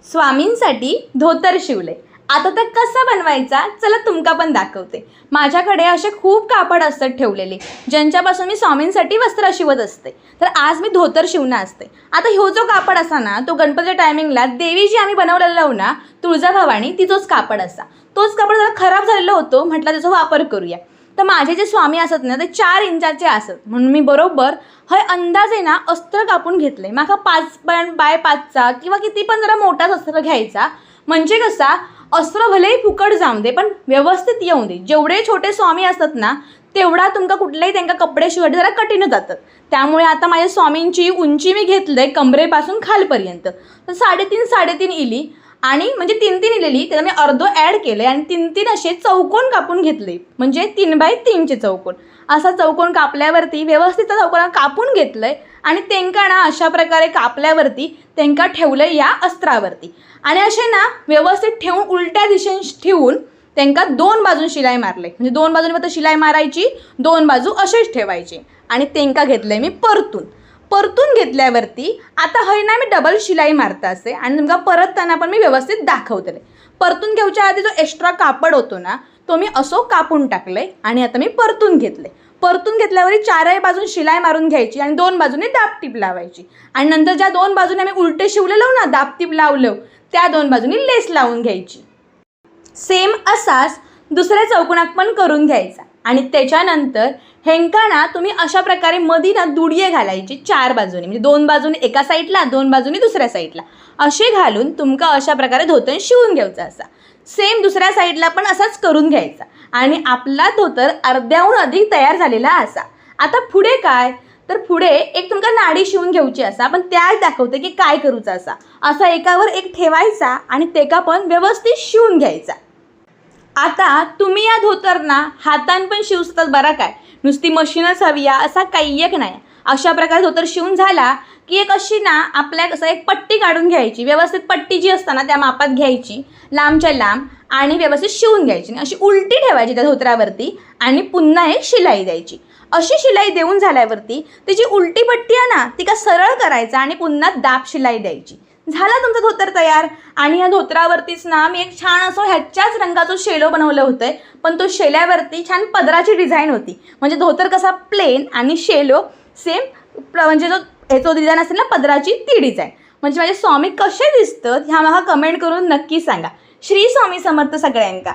स्वामींसाठी धोतर शिवले. आता तर कसा बनवायचा चला तुमका पण दाखवते. माझ्याकडे असे खूप कापड असतात ठेवलेले ज्यांच्यापासून मी स्वामींसाठी वस्त्र शिवत असते. तर आज मी धोतर शिवणार असते. आता ह्यो जो कापड असा ना तो गणपतीच्या टायमिंगला देवी जी आम्ही बनवलेला लावू ना तुळजाभवानी तिचोच कापड असा. तोच कापड जरा खराब झालेला होतो, म्हटलं त्याचा वापर करूया. तर माझे जे स्वामी असत ना ते 4 इंचाचे असत, म्हणून मी बरोबर हय अंदाजे ना अस्त्र कापून घेतले. माका 5x5चा किंवा किती पण जरा मोठाच अस्त्र घ्यायचा, म्हणजे कसा अस्त्र भलेही फुकट जाऊन दे पण व्यवस्थित येऊन दे. जेवढे छोटे स्वामी असतात ना तेवढा तुमका कुठलेही त्यांना कपडे शिवायला जरा कठीण जातात. त्यामुळे आता माझ्या स्वामींची उंची मी घेतलंय कमरेपासून खालपर्यंत. तर 3.5 इली आणि म्हणजे 3 इलेली त्याला मी अर्धो ॲड केले आणि 3 असे चौकोन कापून घेतले, म्हणजे 3x3चे चौकोन. असा चौकोन कापल्यावरती व्यवस्थित चौकोन कापून घेतलंय आणि त्यांना ना अशा प्रकारे कापल्यावरती त्यांना ठेवलंय या अस्त्रावरती. आणि असे ना व्यवस्थित ठेवून उलट्या दिशेने ठेवून त्यांना 2 बाजून शिलाई मारले, म्हणजे 2 बाजूने फक्त शिलाई मारायची, 2 बाजू असेच ठेवायचे. आणि त्यांना घेतलंय मी परतून घेतल्यावरती आता हय ना मी डबल शिलाई मारता असे आणि तुमका परतताना पण मी व्यवस्थित दाखवतले. परतून घेऊच्या आधी जो एक्स्ट्रा कापड होतो ना तो मी असो कापून टाकले आणि आता मी परतून घेतले. परतून घेतल्यावर 4ही बाजून शिलाई मारून घ्यायची आणि 2 बाजूने दाबटीप लावायची. आणि नंतर ज्या 2 बाजूने मी उलटे शिवलेलो ना दाबटीप लावलं त्या 2 बाजूनी लेस लावून घ्यायची. सेम असाच दुसऱ्या चौकोनात पण करून घ्यायचा. आणि त्याच्यानंतर हेंका ना तुम्ही अशा प्रकारे मधी ना दुडिये घालायची 4 बाजूने, म्हणजे 2 बाजूने एका साईडला 2 बाजूने दुसऱ्या साईडला असे घालून तुमका अशा प्रकारे धोतर शिवून घ्यायचा. असा सेम दुसऱ्या साईडला पण असाच करून घ्यायचा आणि आपला धोतर अर्ध्याहून अधिक तयार झालेला असा. आता पुढे काय तर पुढे एक तुमका नाडी शिवून घ्यायची असा, पण त्याच दाखवते की काय करूचा असा. असा एकावर एक ठेवायचा आणि तेका पण व्यवस्थित शिवून घ्यायचा. आता तुम्ही या धोतरना हातान पण शिवू शकतात बरा, काय नुसती मशीनच हवी असा काही एक नाही. अशा प्रकारे धोतर शिवून झाला की एक अशी ना आपल्या कसं एक पट्टी काढून घ्यायची, व्यवस्थित पट्टी जी असताना त्या मापात घ्यायची लांबच्या लांब आणि व्यवस्थित शिवून घ्यायची. अशी उलटी ठेवायची त्या धोतरावरती आणि पुन्हा एक शिलाई द्यायची. अशी शिलाई देऊन झाल्यावरती त्याची उलटी पट्टी आहे ना ती का सरळ करायचा आणि पुन्हा दाब शिलाई द्यायची. झाला तुमचं धोतर तयार. आणि या धोतरावरतीच ना मी एक छान असं ह्याच्याच रंगाचं शेलो बनवलं होतं, पण तो शेल्यावरती छान पदराची डिझाईन होती. म्हणजे धोतर कसा प्लेन आणि शेलो सेम, म्हणजे जो ह्याचं डिझाईन असेल ना पदराची ती डिझाईन. म्हणजे माझे स्वामी कसे दिसतात ह्या मला कमेंट करून नक्की सांगा. श्री स्वामी समर्थ सगळ्यांका.